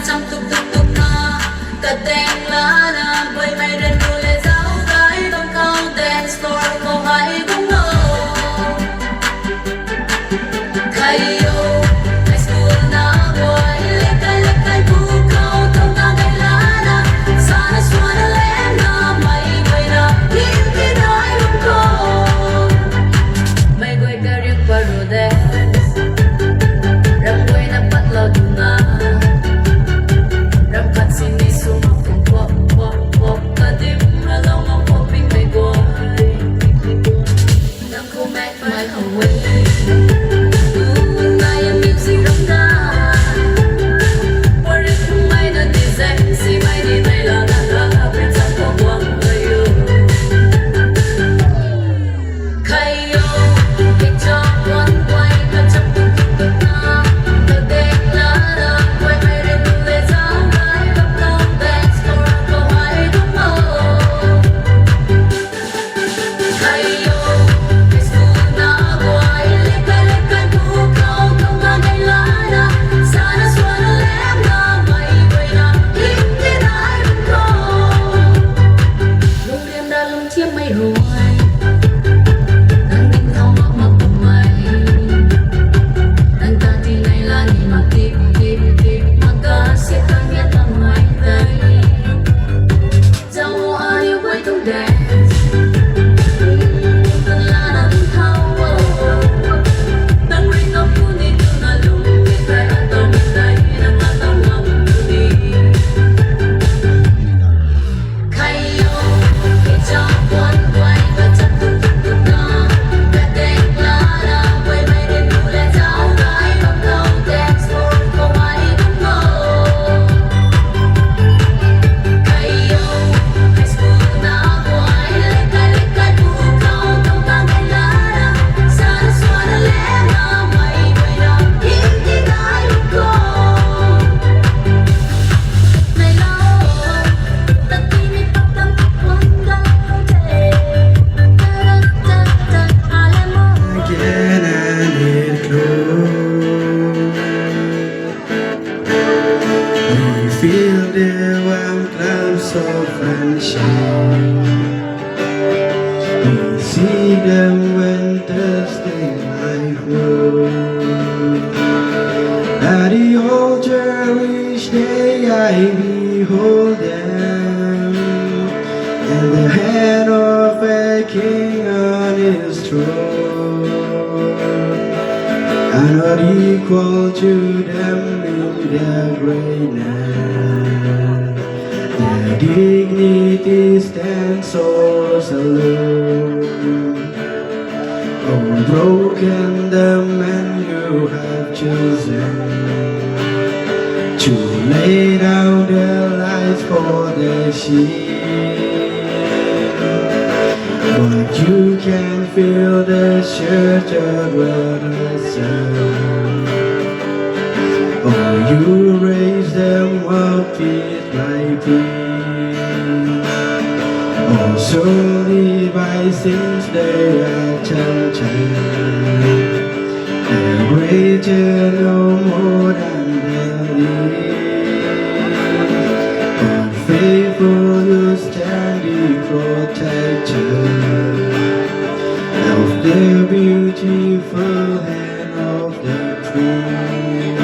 trăm tục tục tục na cất đèn lá na với mây đen đu lệ giáo gái đông cao dance floor câu hay cũng ngờ khai yêu high school na boy lekay lekay bukaw tao na gay lá na sana suana lem na may bay na hindi na ilong ko may goy ka rin parude ramboy na patlaw dunga ramkat sinisum kung pop pop pop kadim along ang poping may goy nang kumek my away ngaya music ramda warit kung may na design si may di may lang nakakapit sa pagwang kayo kayo ichok one boy kachap tuktuk na kadek lara boy may rin ule zangay kapag dance floor ako ay dumo kayo high school na boy lekay-lekay bukaw kang agay lana sana suwana lem na may boy na hindi na ilong ko Nung đêm đã lung chiếc mây ruồi nắng đêm thao mặc mặc cùng mây nắng ta thì ngày là đi mặc tiếp tiếp tiếp mặc cả sẽ tăng nhét tăng mây tay dạo ai yêu quay tung dance tân là nắng thao tăng ring up của đi từ na lung biết tay ăn tao biết tay nắng là tao ngắm đi kayo ichok one boy kachap tuktuk na kadek lara boy may rin ule zao gay kapag dance floor ko ay dumo kayo high school na boy lekay-lekay bukaw kang agay lara sana suwana lem na may boy na hindi na ilong ko may lao tatimik pagtangkapanggal alam mo Again and it glows. We feel the warm clouds of sunshine. We see them when Thursday night grows. At the altar each day I behold them, and the hand of a king on his throne. I'm not equal to them in their greatness. Their dignity stands so alone. Oh, broken the man you have chosen to lay down their lives for the sheep. But you can feel the shelter where the sun. Oh, you raise them up piece by piece. Oh, slowly by since they are changing. They're greater no more than the least. Oh, faithful you stand the protector of the beautiful hand of the queen.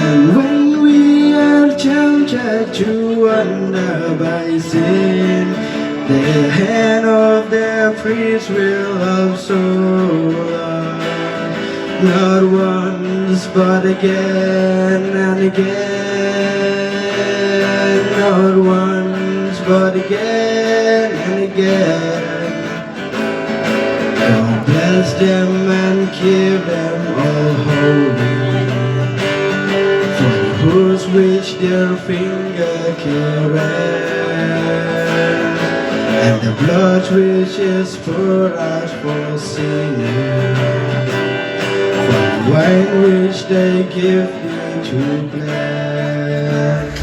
And when we are tempted to wander by sin, the hand of the priest will also not once but again and again, not once but again and again. God bless them and keep them all holy, for whose which their finger carries, and the blood which is poured out for sinners, for the wine which they give me to bless.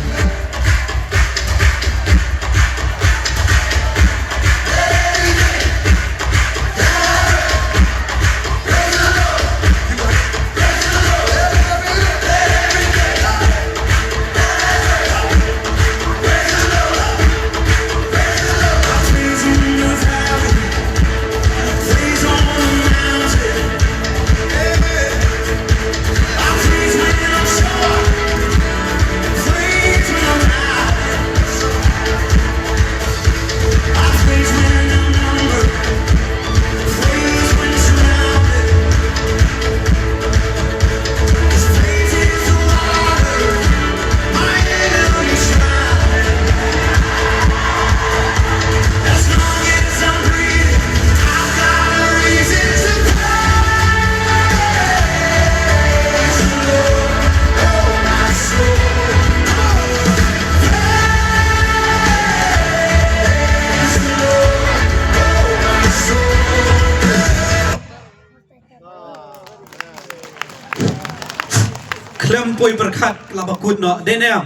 poi berkat laba kut no denem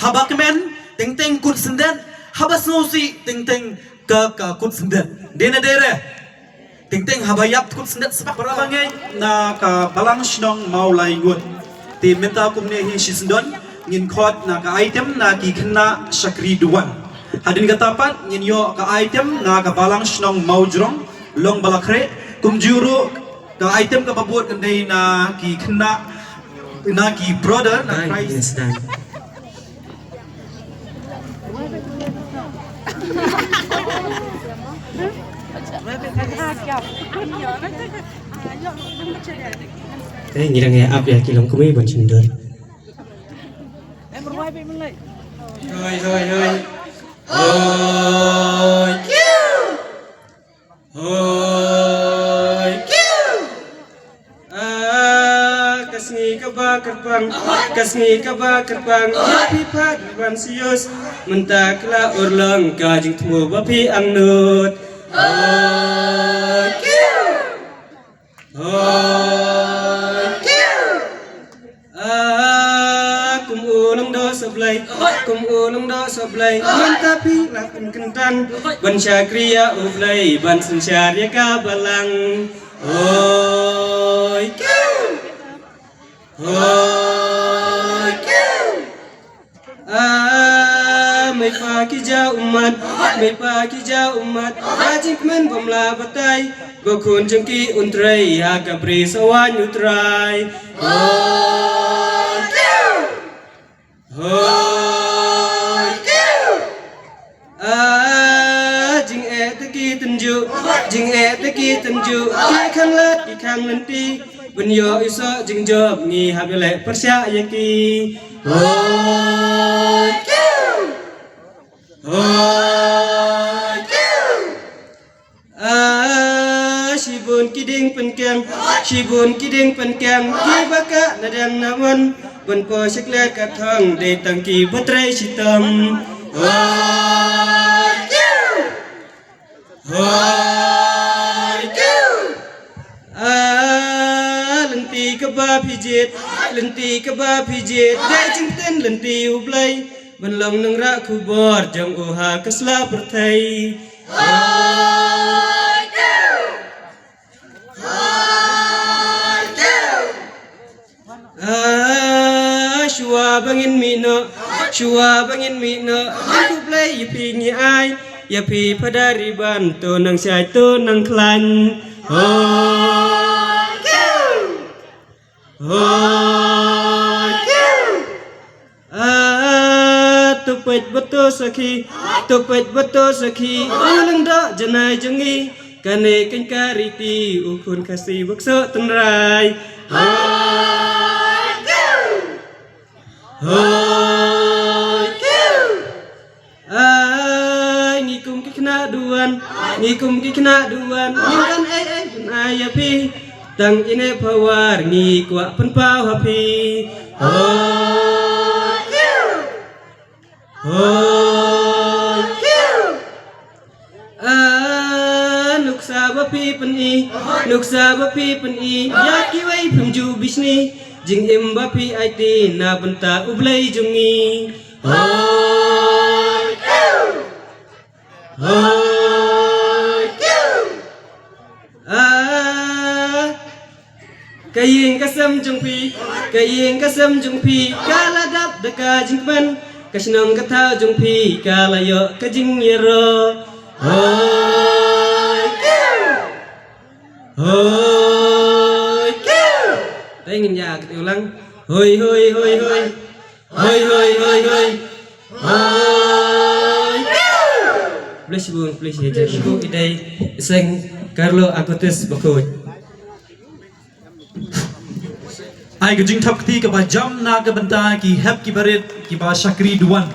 haba kemen ting ting kut sendet haba snosi ting ting ke kut sendet dene dere ting ting haba yap kut sendet sebab berabangai na ka balang shnong mau lai ngut ti menta kumne hi shisndon ngin khot na ka item na ki khna shakri duan hadin katapat ngin yo ka item na ka balang shnong mau jrong long balakre kumjuru ka item ka babut kandai na ki khna na ki brother na Christ Nghĩ rằng nghe áp kỳ lòng cũng bần chừng đơn. Rồi ôi kêu ôi kêu Kasngi kaba kerbang Yapi Fr Ribansius mentakla urlang kajing temu bapi angnut. ôi kêu ôi kêu kum ulang do sablay man tapi lakin kentan ban syakriya ublay ban sensyarya ka balang oi kêu ôi kêu mai pa kija umat rajin kemen bamla batai gokun jengki untrai aga beri sawan utrai ôi kêu ôi kêu jing teki tenju ki khang lat ki khang lenti ben yo iso jing job ngi habile persya yaki ôi kêu ôi kêu shibun kiding penkeng ki baka nadang naman ben po siklet kathang de tangki batrai sitam ôi kêu ôi kêu lenti kaba pijit dai jing ten lenti ublay ben long nang ra kubor jong uha kasla perthai ôi kêu ôi kêu shua bangin mino aku play yapi ngi ai yapi padari ban to nang sai to nang klan ôi kêu ôi kêu tupet beto sakhi ulang da janai jangi kane kan kariti ukun kasih bakso tenrai ôi kêu ôi kêu ngikum kikna duan ngikan ai pun ayapi tang ine pawar ngi kwa penpau hapi ôi kêu ôi kêu nuksa bapi peni yaki wai pemju bisni jing im bapi aiti na benta ublai jungi ôi kêu ôi kêu kaying kasam jung pi kala dap daka jing pan kasnong katha jung pi kala yo kajing yero ôi kêu ôi kêu tay ngin ya ket ulang hoi ôi kêu please ya ibu idai seng Carlo Agotes bakoj ai ka jing thap ti ka ba jam na ka banta ki hep ki barit ki ba shakri duan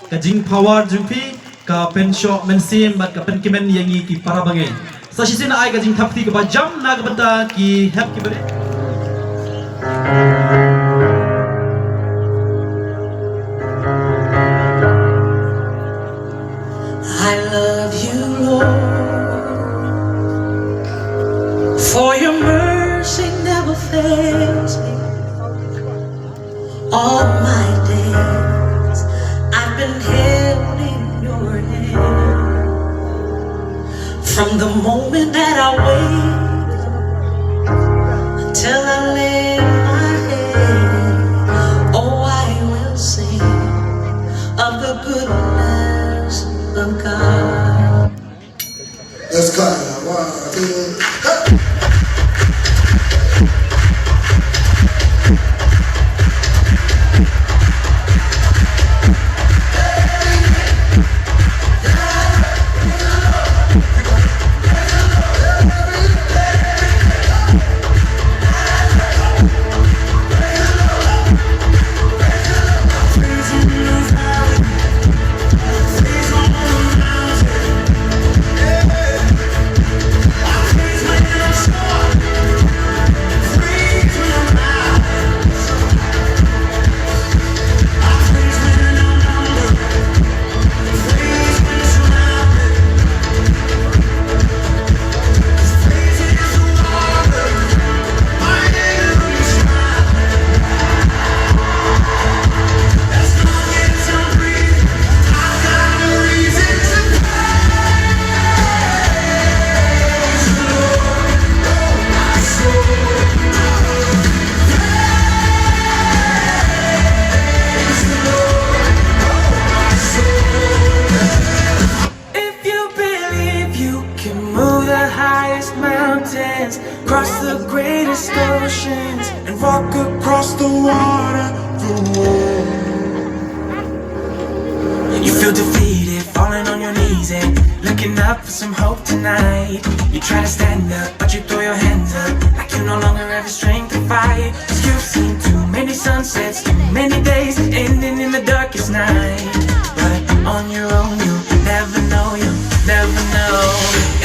ka jing power jumpi ka pensho mensim bat ka pen kimen yangi ki parabangai sa shisina ai ka jing thap ti ka ba jam na ka banta ki hep ki barit I love you, Lord, for your mercy never fails me. my days I've been held in your hand. From the moment that I wake till I lay my head, oh, I will sing of the goodness of God. Let's clap. 1, 2, hey. Cross the greatest oceans and walk across the water, the world. You feel defeated, falling on your knees and looking up for some hope tonight. You try to stand up, but you throw your hands up like you no longer have the strength to fight. 'Cause you've seen too many sunsets, too many days ending in the darkest night. But on your own, you never know, you never know.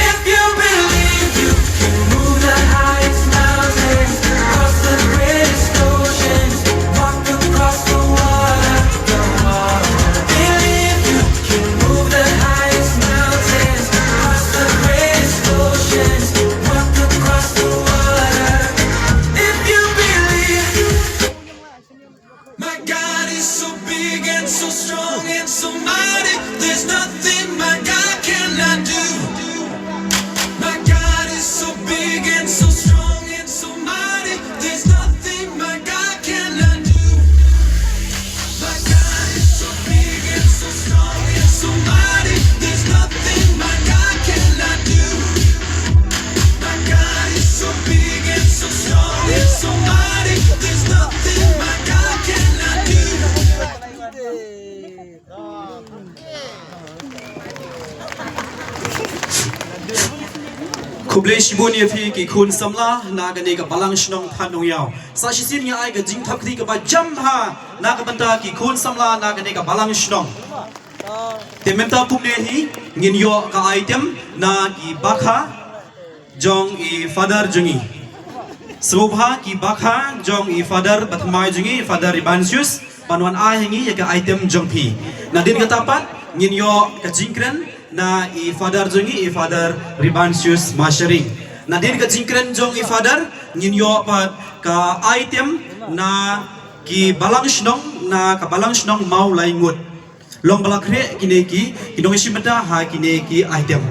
If you believe you can move the highest mountains, cross the greatest oceans, walk across the water, the water. Believe you can move the highest mountains, cross the greatest oceans, walk across the water. If you believe, my God is so big and so strong and so mighty, there's nothing my God cannot do. My God is so big and so strong and so mighty, there's nothing my God cannot do. My God is so big and so strong and so mighty, there's nothing my God cannot do. My God is so big and so strong and so mighty, there's nothing my God cannot do. Kuble shibuni fi ki khun samla na ga ne ga balang shnong thanong yaw sa shisin nya ai ga jing thak thi ga ba jam ha na ga banta ki khun samla na ga ne ga balang shnong tementa pumne hi ngin yo ka item na ki bakha jong I Fr Jong I Subha ki bakha jong I Fr Thymmai Jong I Fr Ribansius panwan a hingi ya ka item jong phi na din ga tapat ngin yo ka jingkren na I Fr Jong I Fr Ribansius Masharing na din ka jingkren jong I Fr ngin yo pat ka item na ki balang shnong na ka balang shnong mau lai ngut long balakre kine ki kinong shimata ha kine ki item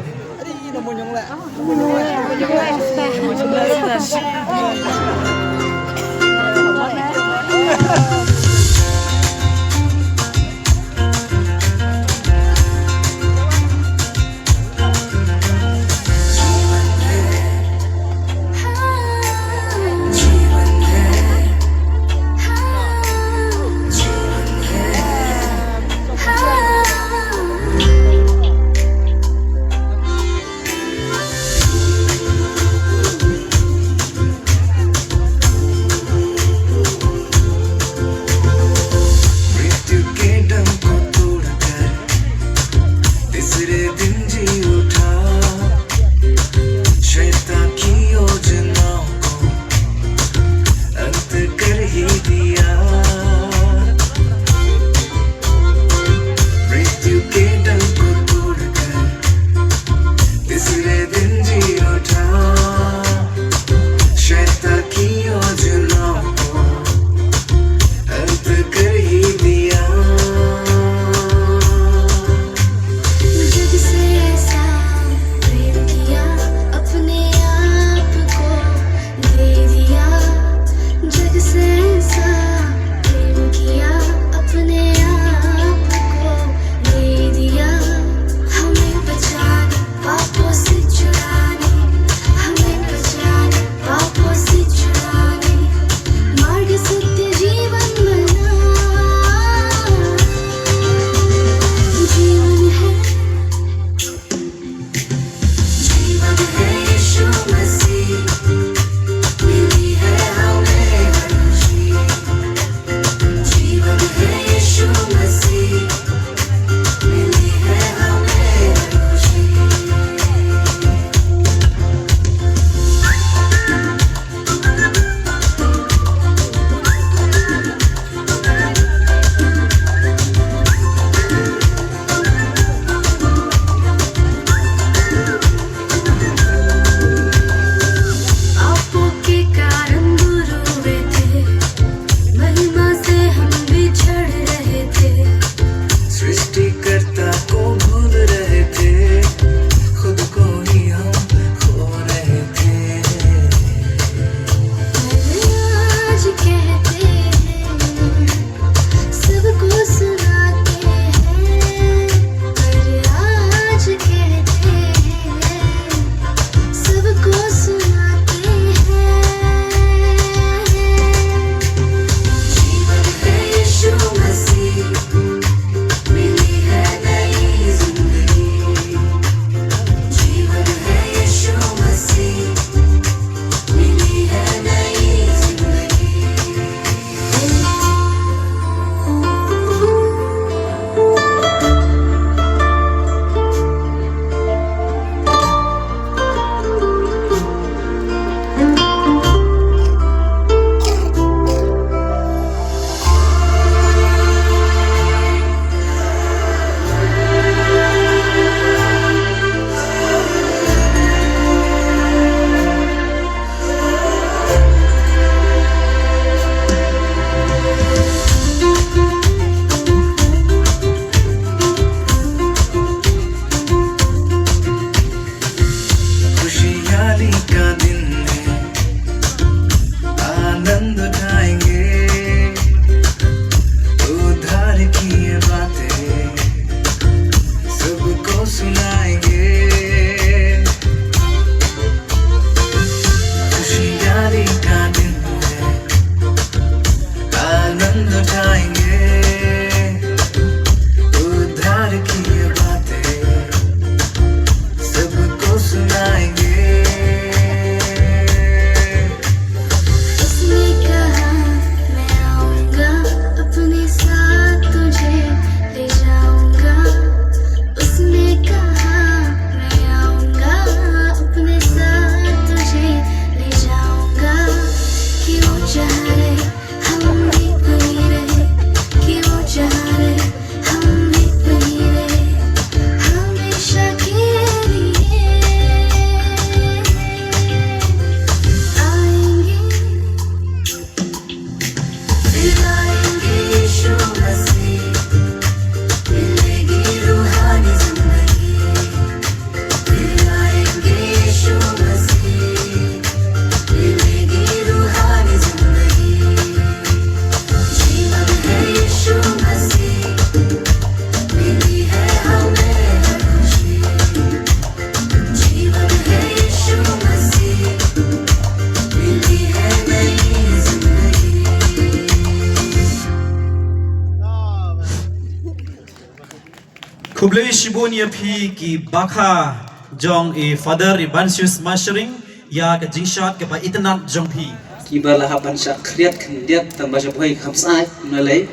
Kublai Shibun Yapi ki Balang Jong I Fr Ribansius Masharing ya ke jing shad ke ba itnat Jong Pi. Kiba lahapan syak kriat kendiat tambah sebuah kamsai menalai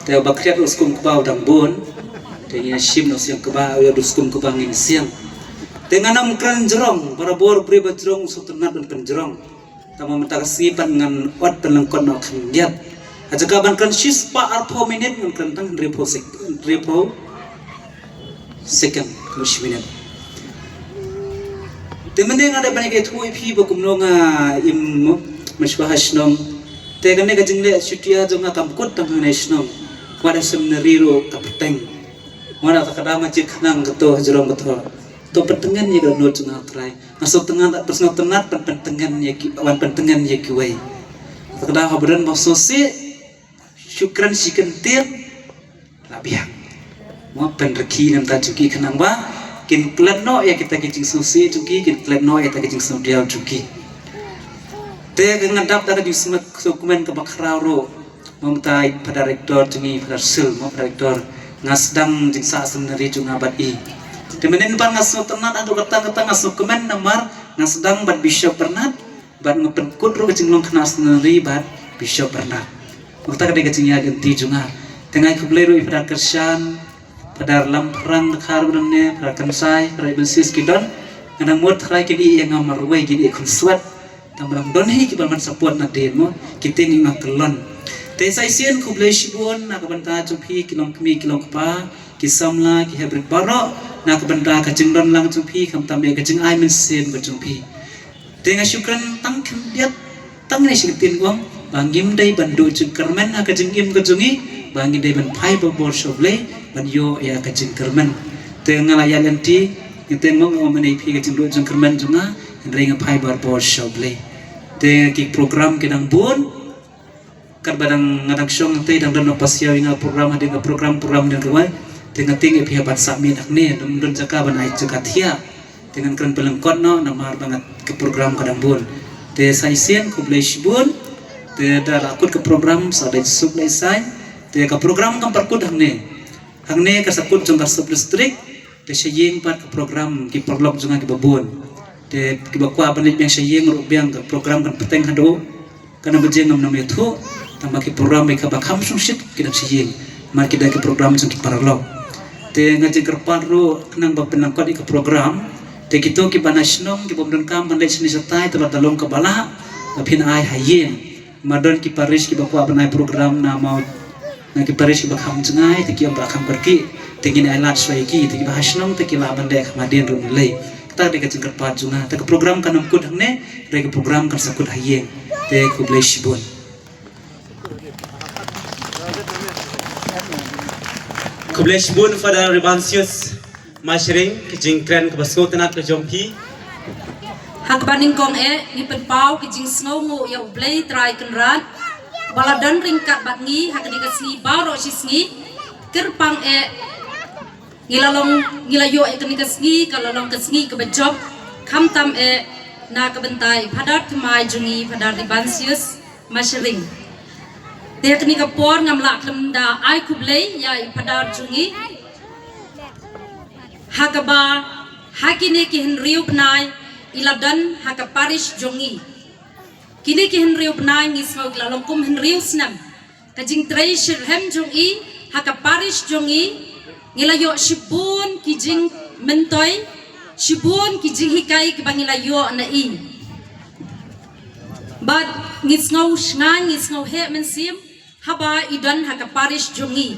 te bakriat uskum kebau dang bon te nya shim no siang kebau ya uskum kebang in siang te nganam kran jerong para bor pri bajrong suternat dan kan jerong tama mata kasipan ngan wat penlengkon no kendiat aja kaban kan shis pa arpo minit ngan kan tang repo second kush minit te mending ada banyak itu pi bakum no nga im Mashbah shnong, tegan ne kajing le syutia jonga kampkut tang ne shnong, wada seminari ro kapteng, wada takada macik nang keto jerong keto, to pertengan ye no jonga trai, masuk tengah tak personal tenat pertengan ye wan pertengan ye kiwai, takada habran masosi, syukran sikentir, labiang, mau penreki nam tajuki kenang ba, kin klan no ya kita kicing sosi juki, kin klan no ya kita kicing sodial juki. Te ngadap tak di semak dokumen ke bakraro memtai pada rektor jungi pada sil mau pada rektor ngasdang jing sa sebenarnya jung abad i. Temenin pan ngasu tenat adu kata ngasu dokumen namar ngasdang bad bishop pernat bad ngepenkut ro jing long kena sebenarnya bad bishop pernat. Waktu kadang jing ya ganti junga. Tengah kublai ro pada kersan pada lamprang dekar benne pada kansai pada bensis kidon kadang mut rai kini yang ngamar rwai kini konsuat tambalang don hi kiban man sapuat na demo kita ni ngakelon te saisian kublai shibun na kabanta jumpi kilong kmi kilong pa kisamla ki hebrit baro na kabanta ka jingdon lang jumpi kam tambe ka jing ai men sem ba jumpi te nga syukran tang kemdiat tang ne sitin wang bangim dai bandu jing kermen na ka jingim ka jungi bangi dai ban pai ba bor shoble ban yo ya ka jing kermen te nga layan ti kita mong omene pi ka jingdo jing kermen junga ring pai bar bor shoble te ki program kedang bun kan badang ngadang syong te dang dan pasya inga program dengan program dan rwai dengan tinggi pihak sami nak ne dum jaka ban ai jaka thia dengan keren pelengkon no namar banget ke program kadang bun te saisen kublai shibun te dar akut ke program sadai sub lai sai te ka program kam perkut hang ne ka sakut jong ka sub district te shaying pat ke program ki perlok jonga ki babun te kibakwa banit yang sayeng rubiang ke program kan peteng hado kana bejeng ngam nam itu tambah ki program ka bakam sungsit kidam sayeng mar kita ke program jeng paralog te ngaji kerpan ro kenang ba penangkot ke program te kito ki banasnong ki bomdon kam bandai seni satai telah dalong ke bala pin ai hayeng madon ki paris ki bakwa banai program na mau na ki paris ki bakam jengai te ki bakam pergi te ngin ai lat swai ki te ki bahasnong te ki la bandai khamadin ro nilai kita dekat jengker pajunga, te program kan namkut hangne, rega program kan sakut hayeng, te kublai shibun. Kublai Shibun Fr Ribansius Masharing ke jing kren ke basko tenat ke jompi. Hak baning kong ni penpau ke jing snong ya ublai try kenrat, baladan ringkat batngi hak dikasih baro sisngi, kerpang ngilayo kini kesngi kalalong kesngi ke bejob kamtam na kebentai pada thymmai jungi pada Ribansius Masharing dia kini kapor ngamlak lemda ai kublai ya pada jungi hakaba hakini ki henriu benai iladan hakaparish jungi kini ki henriu benai ngisau lalong kum henriu snam kajing trai shirhem jungi hakaparish jungi ngilayo shibun kijing mentoy shibun kijing hikai ke bangilayo na i but ngisngau shngang ngisngau he mensim haba idan hakaparish jungi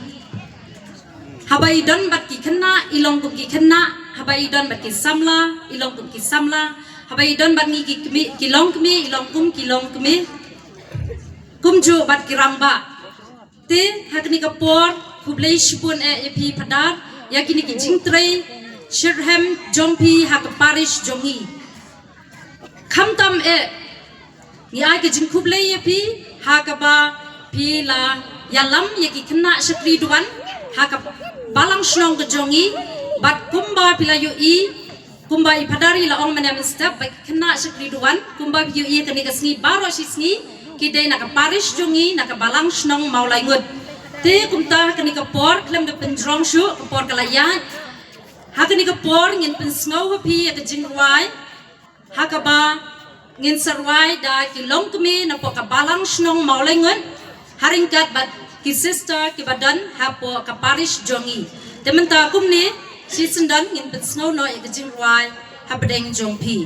haba idan bat ki kena ilong kum ki kena haba idan bat ki samla ilong kum ki samla haba idan bat ngi ki long kmi ilong kmi kumju bat ki rangba te hakni kapor kublai shibun pi padar yakini ki jingtrei shirhem jongpi hak parish jongi khamtam ni ai ki jing kublai pi hakaba pi la yalam yaki kena shakri duan hak balang shnong ke jongi bat kumba pilayo i kumba i padari la ong manam step bak kena shakri duan kumba pi i kani kasni baro shisni ki dei nak parish jongi nak balang shnong maulai ngut Te kumta kani kapor klem ke penjrong shu kapor kalayan. Hakani kapor ngin pensngau hapi ke jing rwai. Hakaba ngin sarwai da ki long kemi na po ka balang shnong maulengun. Haringkat bat ki sister ki badan hapo ka parish Jong I. Tementa kumni si sendan ngin pensngau no ke jing rwai habadeng Jong Pi.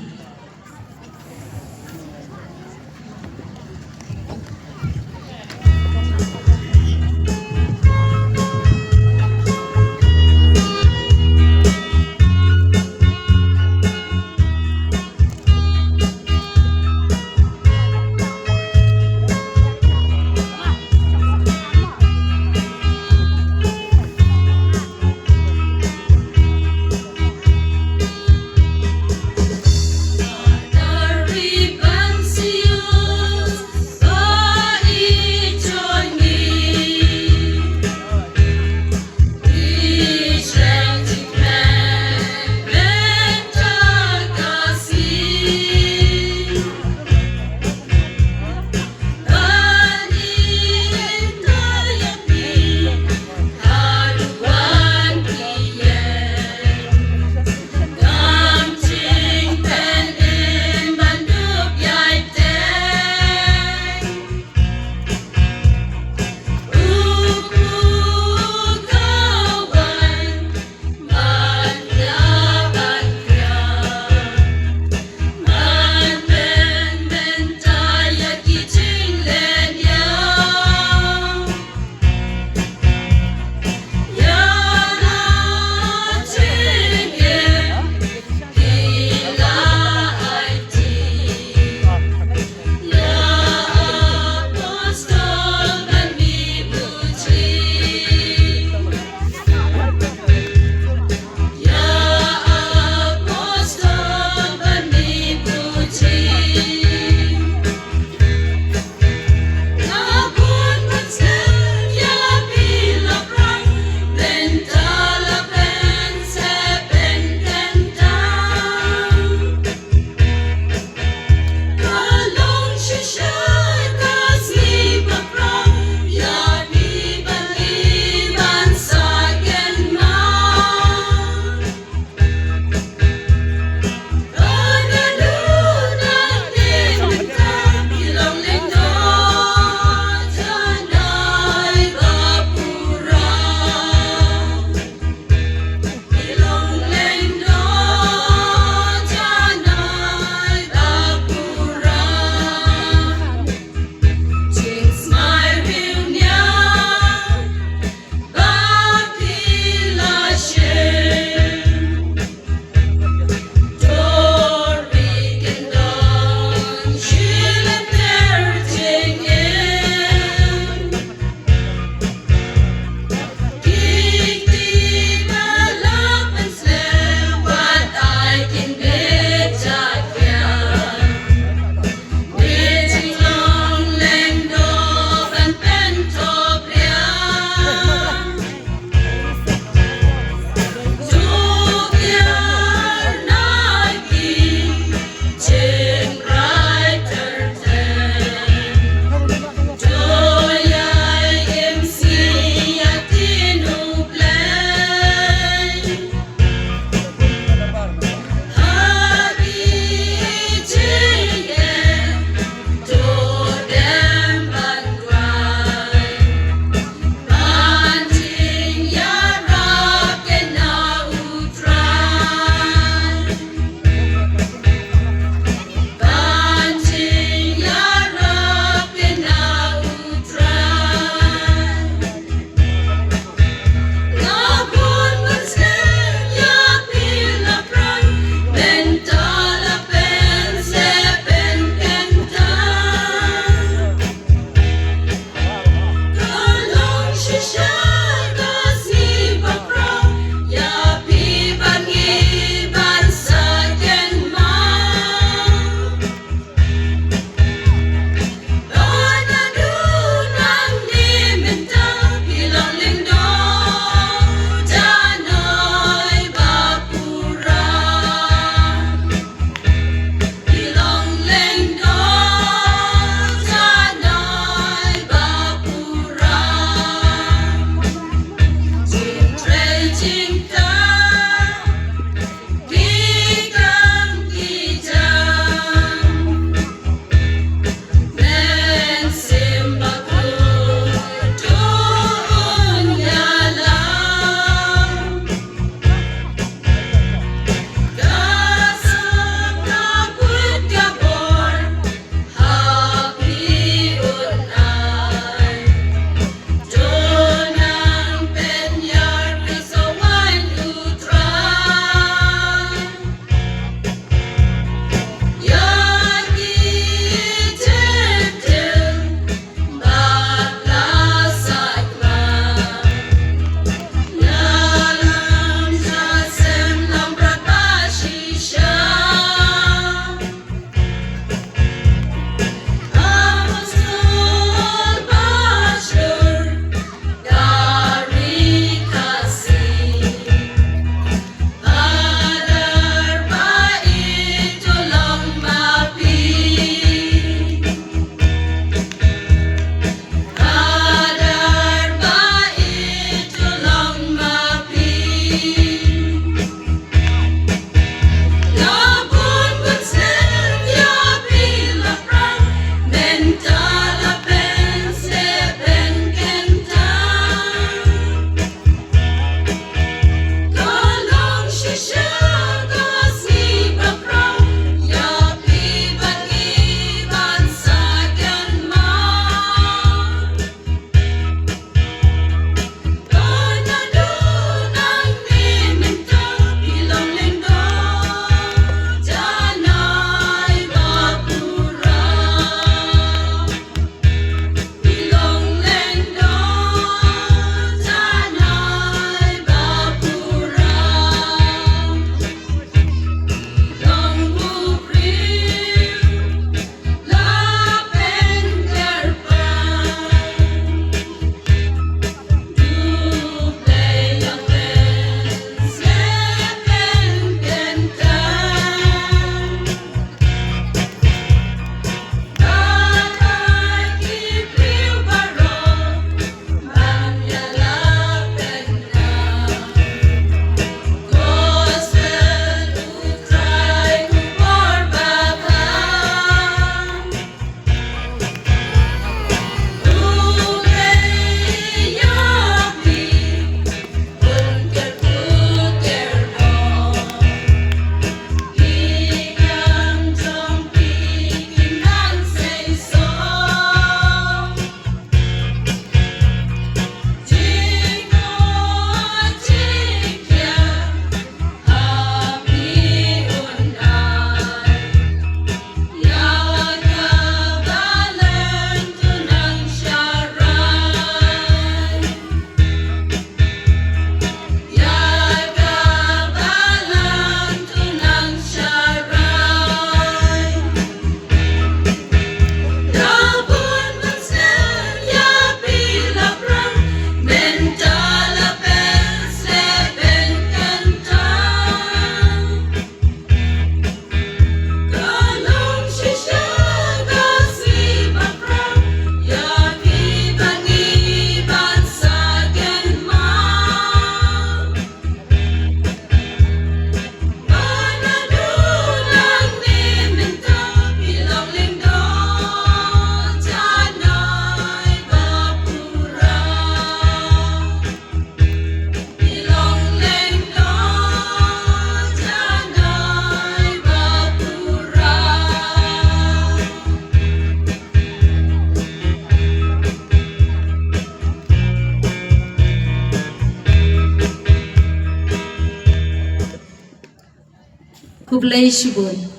Kublai Shibun.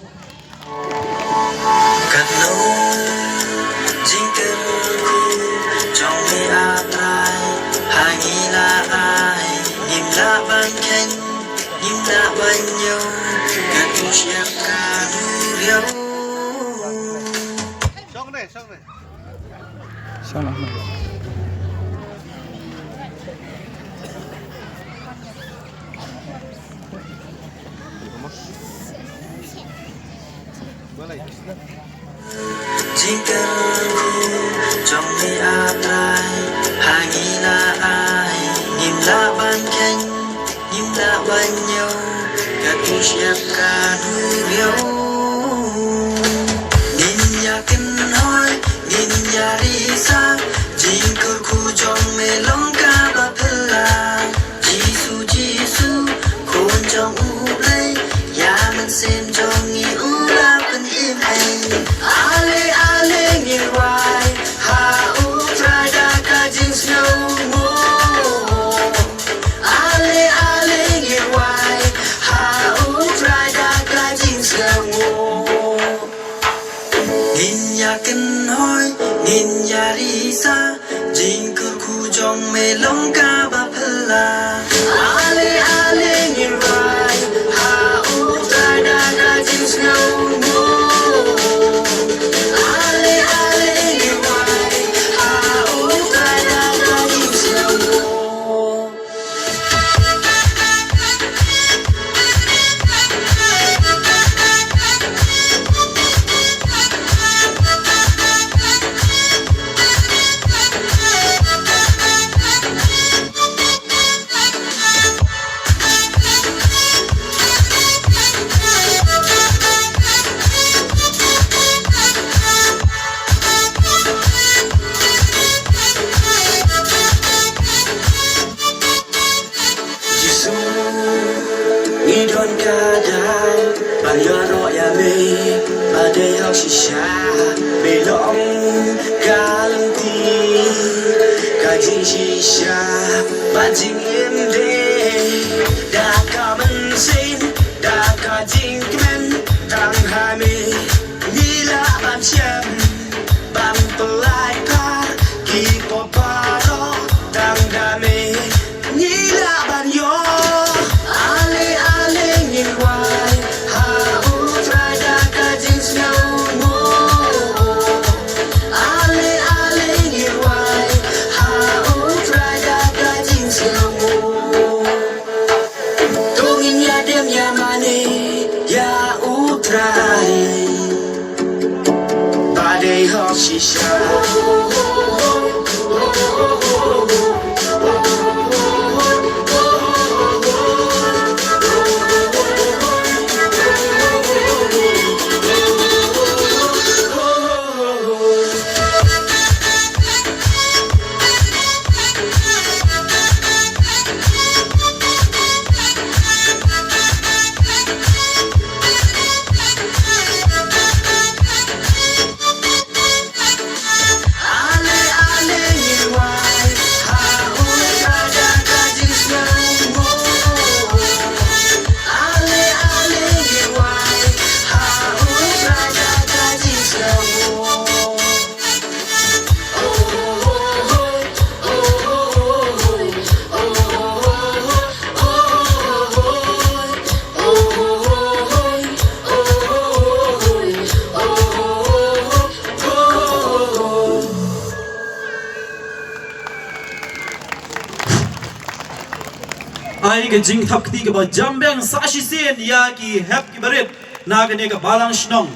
ai ke jing thap kti ke ba jambeng sa shi sen ya ki hep ki barit na ke ne ka balang shnong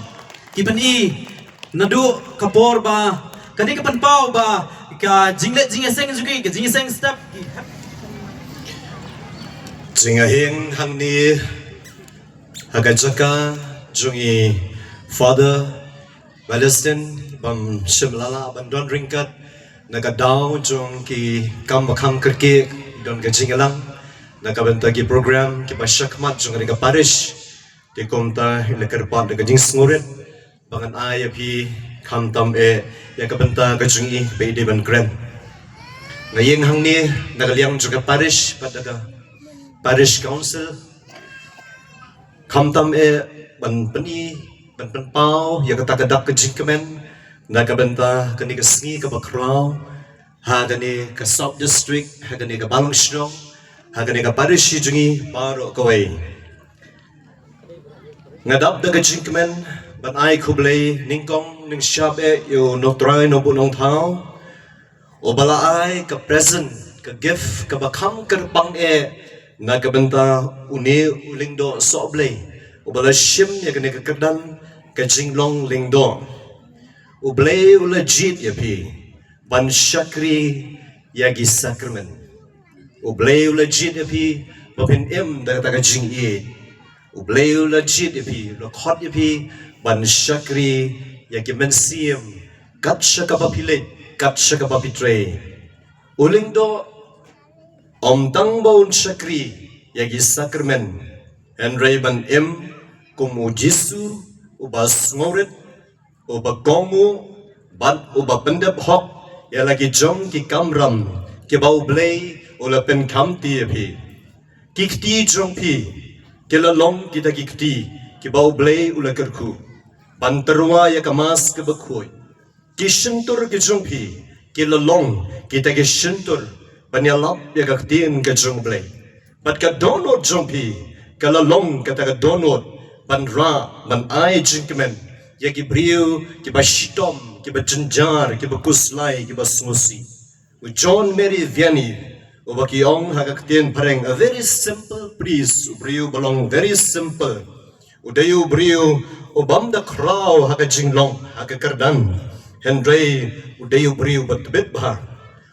ki pan I nadu kapor ba kani ka pan pau ba ka jinglet jing seng juki ke jing seng step ki hep jing a hing hang ni hagajaka jungi father Palestine bam shimlala ban don ringkat naga daw jong ki kam bakham kerke don ka jingalang nakabenta ki program ki pasakmat jong ka parish ti komta lekar pap ka jing sngoret bangan ay phi kham tam e ya ka benta ka jungi be de ban gram ngayeng hang ni nagaliang jong ka parish padaga parish council Kamtam ban peni ban pau ya kata kadak ke jingkemen na kabenta kani ke sngi ke bakrau ha kani ke South District ha kani ke Balang Jong I ha kani ke parish jungi baro kawai ngadap de ke jingkemen ban ai kublei ningkong ning shab yo no try no bu nong thau o bala ai ke present ke gift ke bakam ke pang na kabenta une ulingdo soblei ubala shim ya kene kedan ke jinglong lingdo ublei ulajit ya pi ban shakri ya gi sacrament ublei ulajit ya pi bapin da ta jing e ublei ulajit ya pi lo khot ya pi ban shakri ya gi mensiam kat shaka bapilet kat shaka bapitre ulingdo Om tang baun shakri yagi sakramen en rayban kumu jisu ubas ngorit uba gomu bat uba pendep hok ya lagi jom ki kamram ki bau blay ula pen kam ti api kikti jom pi ki la long kita kikti ki bau blay ula kerku banterwa ya kamas ke bakhoy ki shentur ki jom pi ki la long kita ki shentur Banyalap ya kaktiin ka jong blay. But ka donot jong pi, ka lalong ka taga donot, ban ra, ban ay jingkemen, ya ki briyo, ki ba shitom, ki ba janjar, ki ba kuslay, ki ba smusi. John Mary Vianney, o ba kiyong hakaktiin pareng, a very simple priest, briyo balong very simple. Udayo briyo, ubam da kraw hakajinglong, hakakardan. Henry, udayo briyo batbit bahar.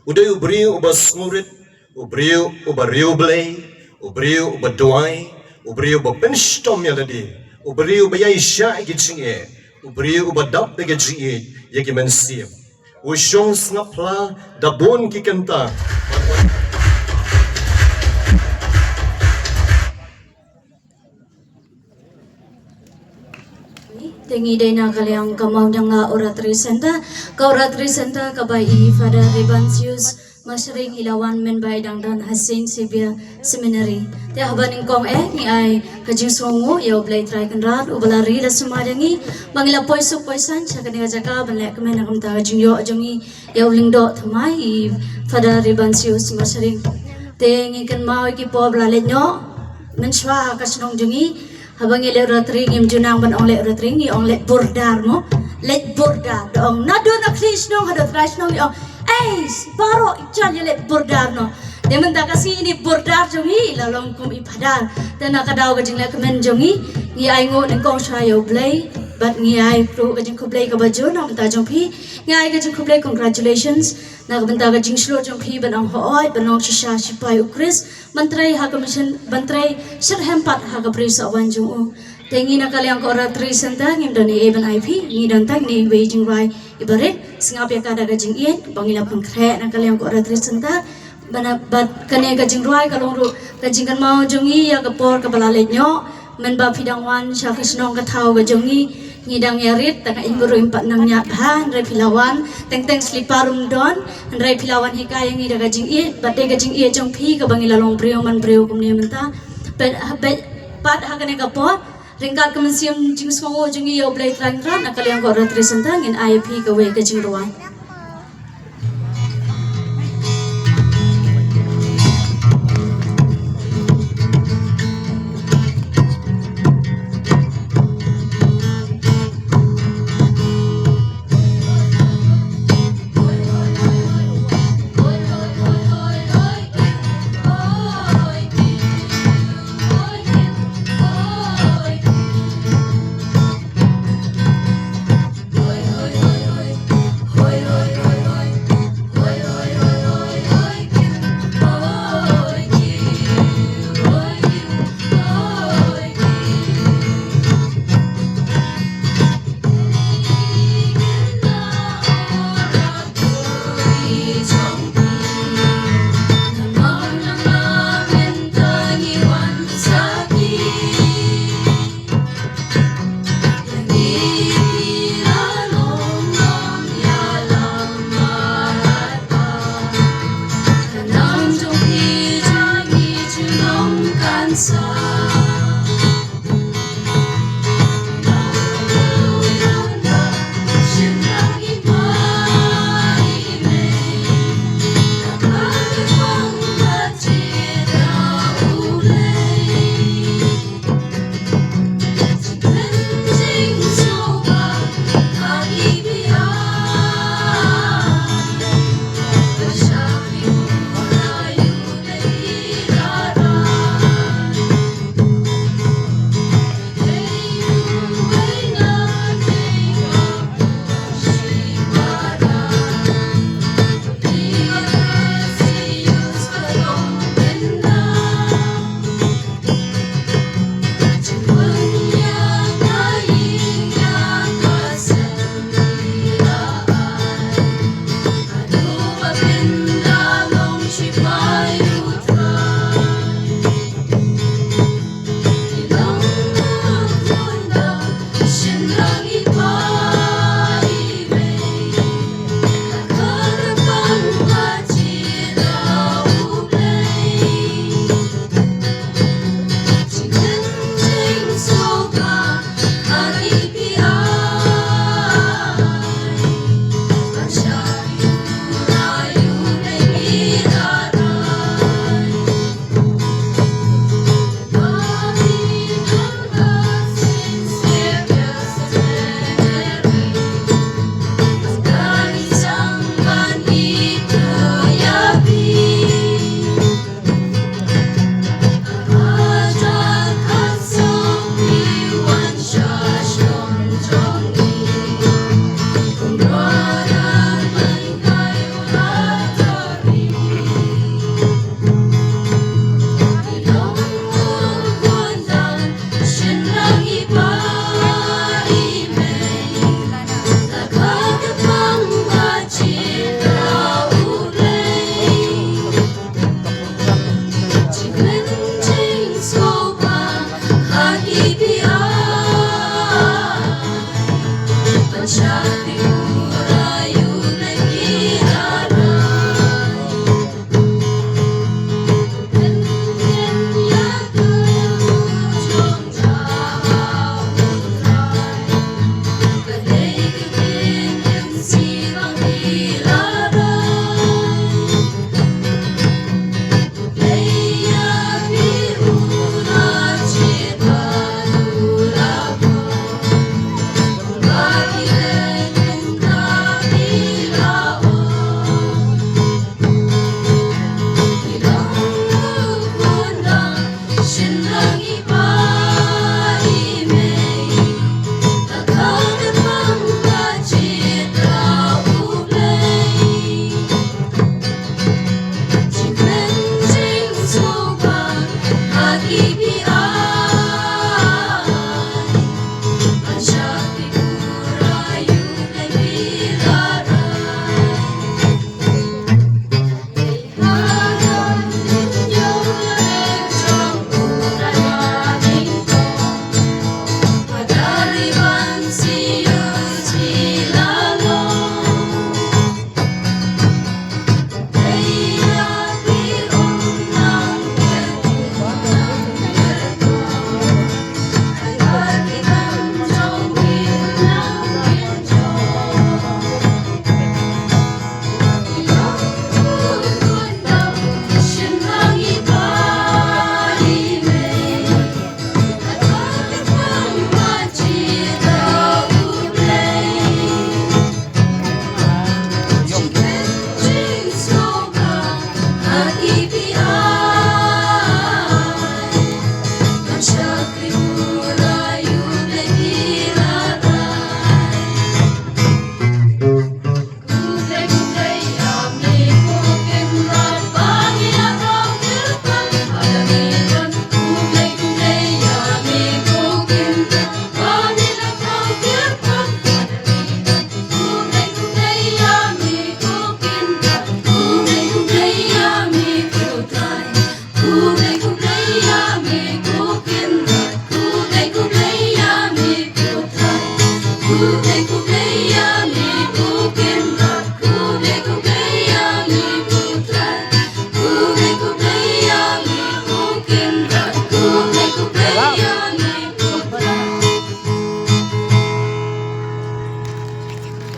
Uday ubriyo uba smurit, ubriyo uba riublay, ubriyo uba duay, ubriyo uba penstom yaladi, ubriyo uba yaisha igijing ubriyo uba dap igijing yagi mensiyam. Usyong snapla dabon kikanta. Tengi dena kaliang kamau danga oratory center kabai Fr Ribansius Masharing ilawan men bai dangdan Hasin Sibia Seminary te habaning kong ni ai kajing songo ya oblay try kanrat ubalari la sumadangi mangila poisuk poisan sa kanega jaka banlek men nakam ta kajing yo ajongi ya ulingdo thymmai Fr Ribansius Masharing te ngikan mau ki po blalenyo menswa ka shnong jongi habang ile rotring im junang ban ong le rotring ni ong le bordar mo let bordar dong nado na krishnong hado krishnong ong baro ijan le bordar no demen ta kasi ini bordar jongi lalong kum ipadar dan nakadaw ka jing le kemen jongi ni ai ngo ning kong shayo blay but ni ai pro ka jing ko blay ka bajo na ta jong pi ni ai ka jing ko blay congratulations na ka benta ka jing shlo jong pi ban ong hoy ban ong shisha shipai ukris Mantrai ha commission bantrai sirhempat ha ka prisa wanjung tengi na kaliang ko ratri senta ngim doni even ip ni dan tag ni beijing rai ibaret singap ya kada gajing ien bangila pangkre na kaliang ko ratri senta bana bat kane gajing rai kalong ru gajing kan mau jongi ya ka por ka balalet nyo men ba pidang wan sha krishnong ka thau ga jongi ngidang yarit taka imburu impat nang nyaphan rai pilawan teng sliparum don rai pilawan hikaya ngida gajing i bate gajing i jong phi ka bangila long brio man brio kumne menta pat hakane ka po ringkat kemensiam jing swango jongi yo blai tran na kaliang ko ratri sentang in ip ka we gajing ruan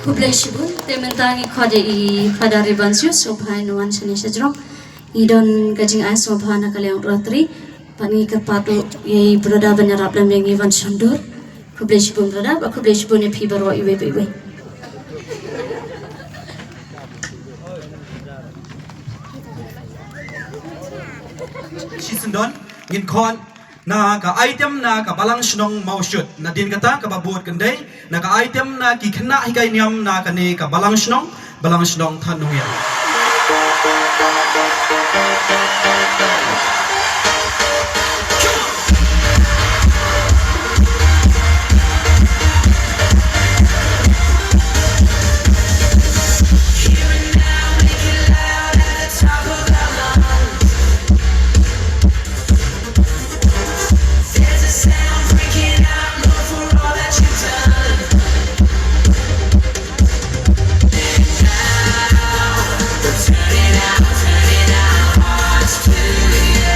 Kubleshibun, tementangi kode I Fr Ribansius Masharing nuan seni sejrong. Idon gajing ais sobhana kaliang rotri. Pani kepatu yai berada benyarap dan yang iwan sundur. Kubleshibun berada, ba kubleshibun epi barwa iwe. Shisendon ngin kon na ka item na ka balang shnong mau shoot na din kata ka babut kendai na ka item na ki khna hikai niam na ka ni ka balang shnong thanung ya. Turn it out, hearts to you.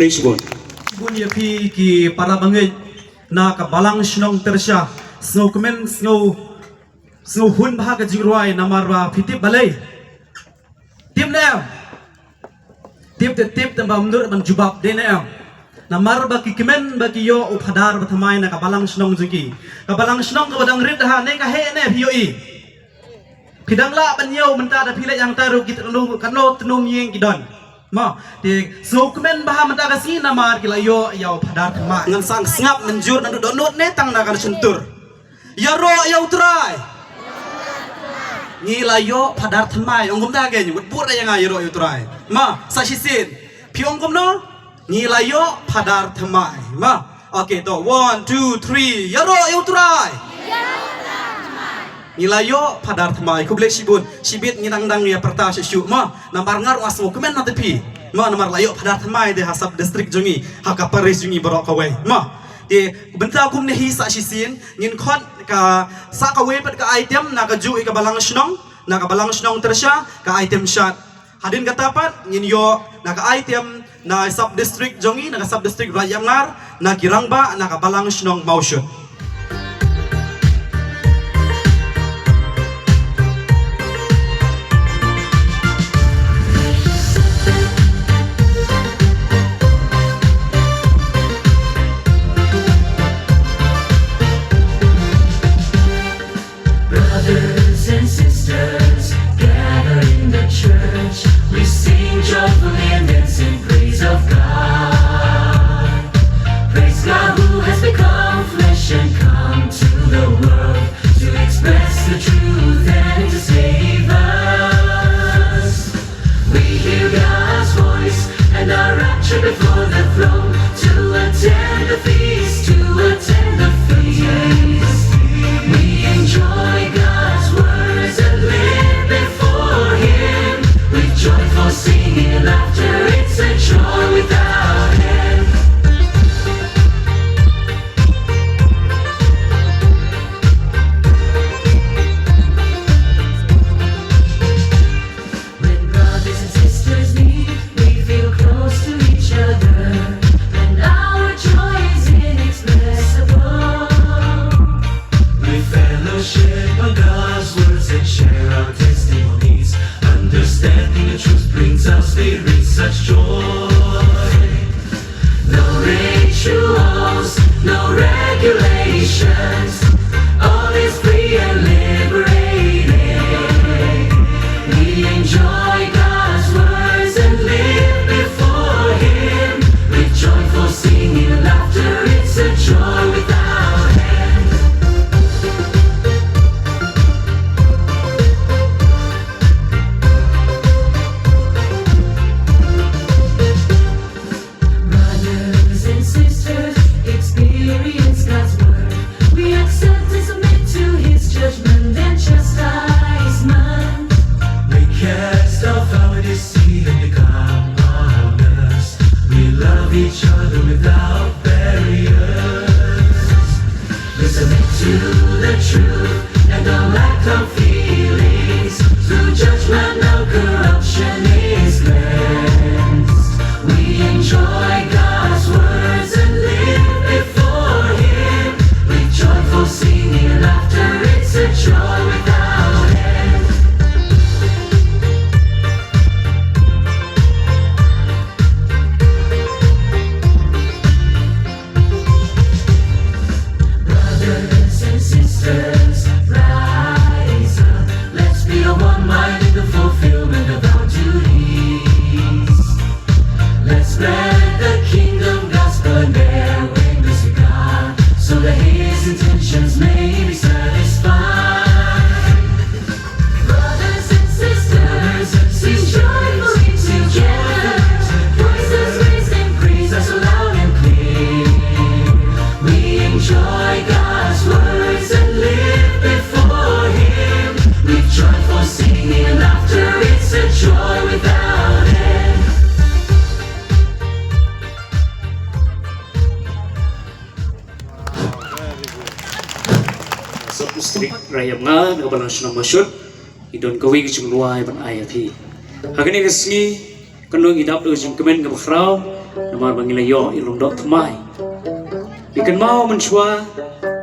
bless bon Bun ya pi ki para bangai na ka balang shnong Tyrsha snow kemen snow hun bah ka jing rwai na marwa fitip balai tim na tip te ba mundur ban jubab de na na marba ki kemen ba ki yo uphadar ba thamai na ka balang shnong jiki ka balang shnong ka badang rit ha ne ka he ne phi yo I pidang la ban yo menta da phile yang taru kit no kano tnum yeng kidon ma ti snow kemen bah menta ka si na mar ki la yo ya uphadar thamai ngan sang ngap menjur na do not ne tang na kan sentur ya ro ya utrai ni la yo padar thymmai ongom da ge ni bur da yang ai ro yo utrai ma sa shi sin pi ongom no ni la yo padar thymmai ma okay to 1 2 3 ya ro ya utrai ni la yo padar thymmai ku blek shibun shibit ni dang dang ya perta shu ma nambar ngar wasmo kemen na tepi ma nambar la yo padar thymmai de hasab district jongi haka paris jongi borok kawai ma di benta kum ne hi sa shisin ngin khot ka sa ka we pat ka item na ka ju ka balang shnong Tyrsha ka item shad hadin kata pat ngin yo na ka item na sub district jongi na ka sub district rayangar na kirangba na ka balang shnong maushut Brothers and sisters, gather in the church. We sing joyfully and dance in praise of God. Praise God who has become flesh and come to the world to express the truth and to save us. We hear God's voice and are raptured before the throne to attend the feast, to attend the feast. We enjoy God's words and live before Him with joyful singing and laughter. It's a joy without end. When brothers and sisters meet, we feel close to each other, and our joy is inexpressible. We fellowship on God's words and share our testimonies. Understanding the truth brings our spirit such joy. No rituals, no regulations, all is free and liberated. We enjoy God's words and live before Him with joyful singing and laughter. It's a joy without end. Brothers and sisters, experience God's word. We accept and submit to His judgment and chastisement. We cast off our deceit and become honest. We love each other without barriers. We submit to the truth and don't lack our feelings. Through judgment, no corruption is cleansed. We enjoy God's words and live before Him with joyful singing and laughter. It's a joy without end. Brothers and sisters, rise up. Let's be of one mind in the fulfillment of our duties. Let's spread the kingdom gospel and bear witness to God, so that His intentions may be satisfied. Brothers and sisters, sing joyfully together. Voices raised in praise are so loud and clear. We enjoy God's words and live before Him with joyful singing and laughter. It's a joy without end. sub district rayangar na balang shnong maushut idon kawi jing rwai ban IFP hagani resmi Kanung idap do jing kemen ngam khrau namar bangilayo ilong dok thymmai ikan mau menshwa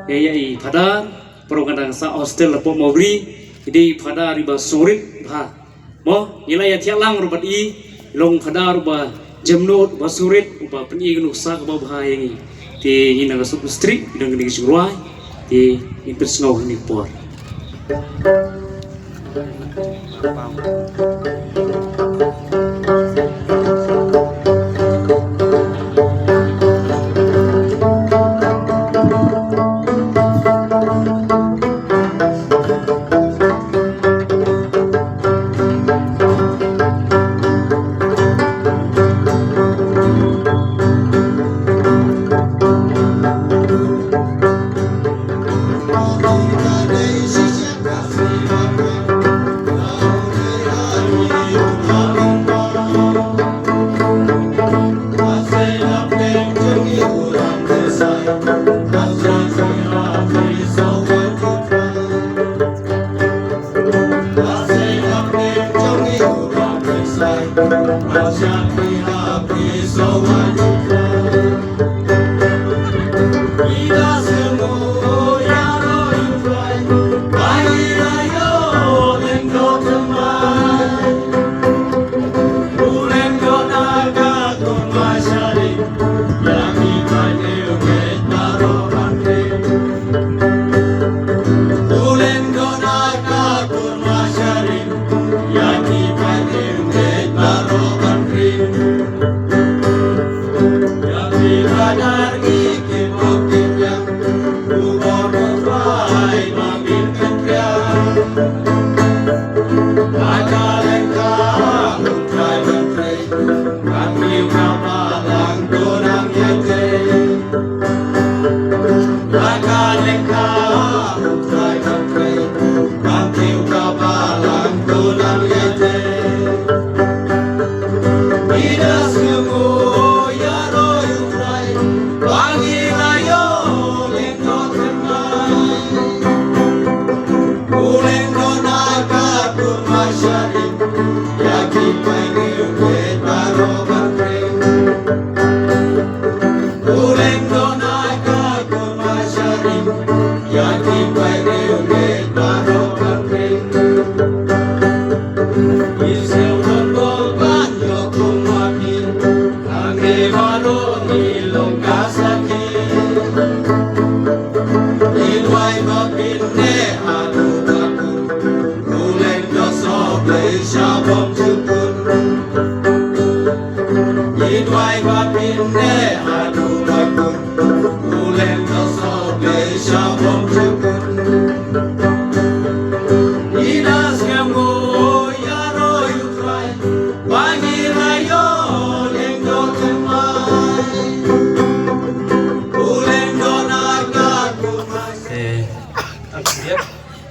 ya i pada program sa hostel lapo mawri idi pada riba sorit bha mo nilai tialang rubat i long pada ruba jamnot basurit uba peni gnu sa ba bha yangi ti ni naga sup street idang ni rwai ti impersno ni por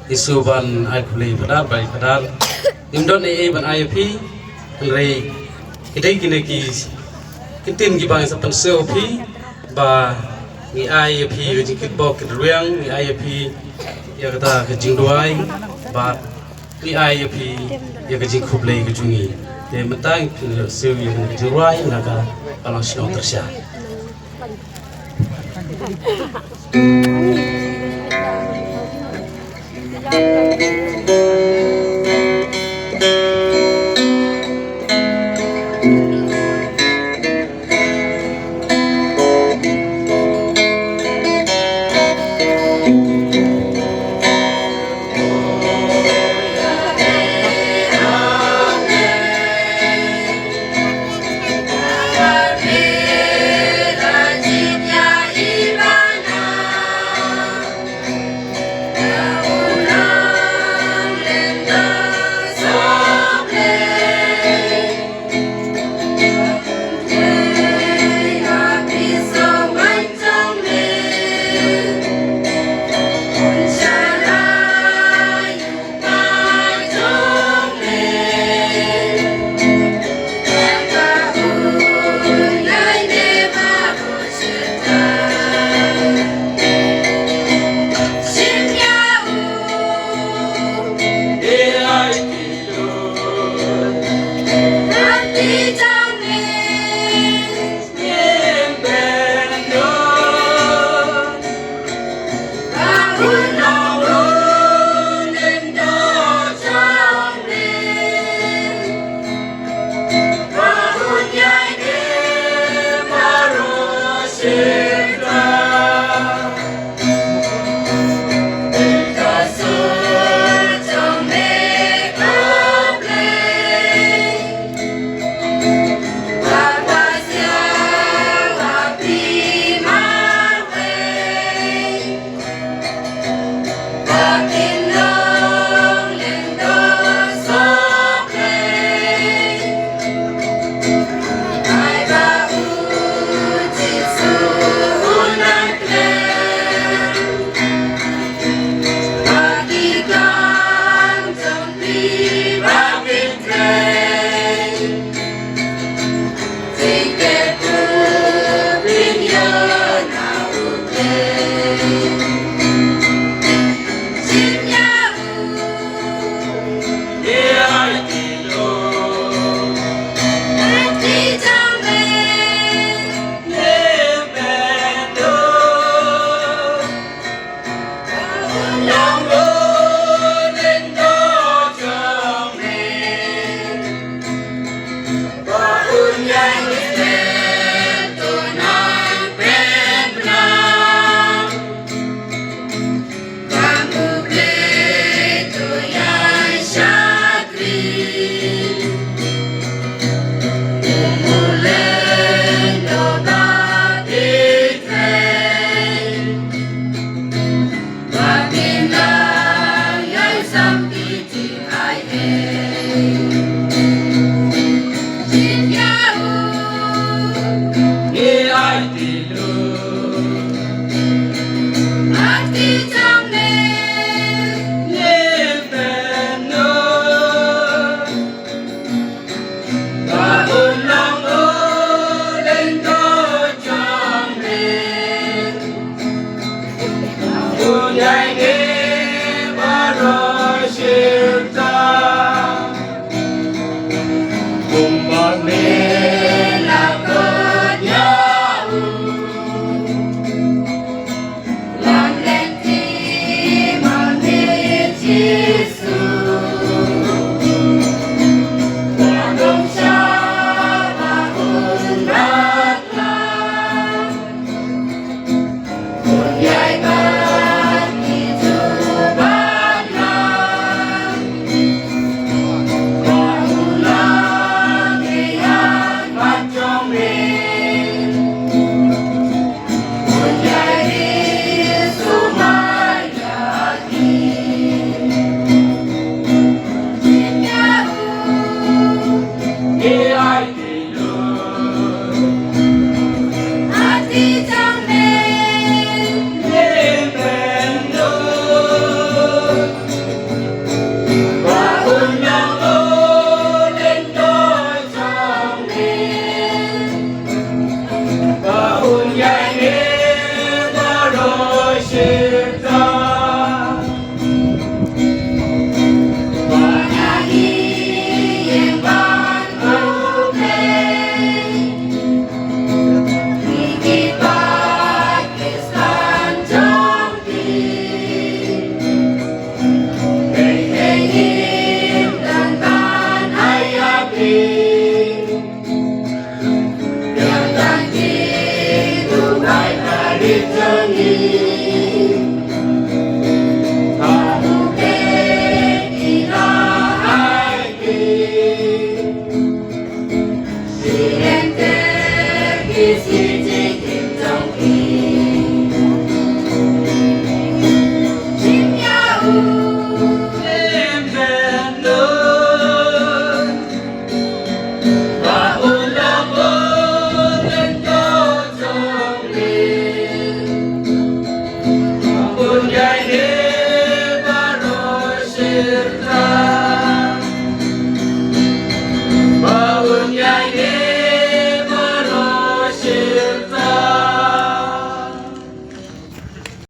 isu ban ai kulai padar bai padar imdon ban IFP rei idai kine ki kitin ki bang sapan COP ba ni IFP ji kit bok kit ruang ni IFP ya kata ke jing duai ba ni IFP ya ke jing khublai ke jungi te matang seu yang jurai naga Balang Jong I Tyrsha Rajinnya ibana Liturgical.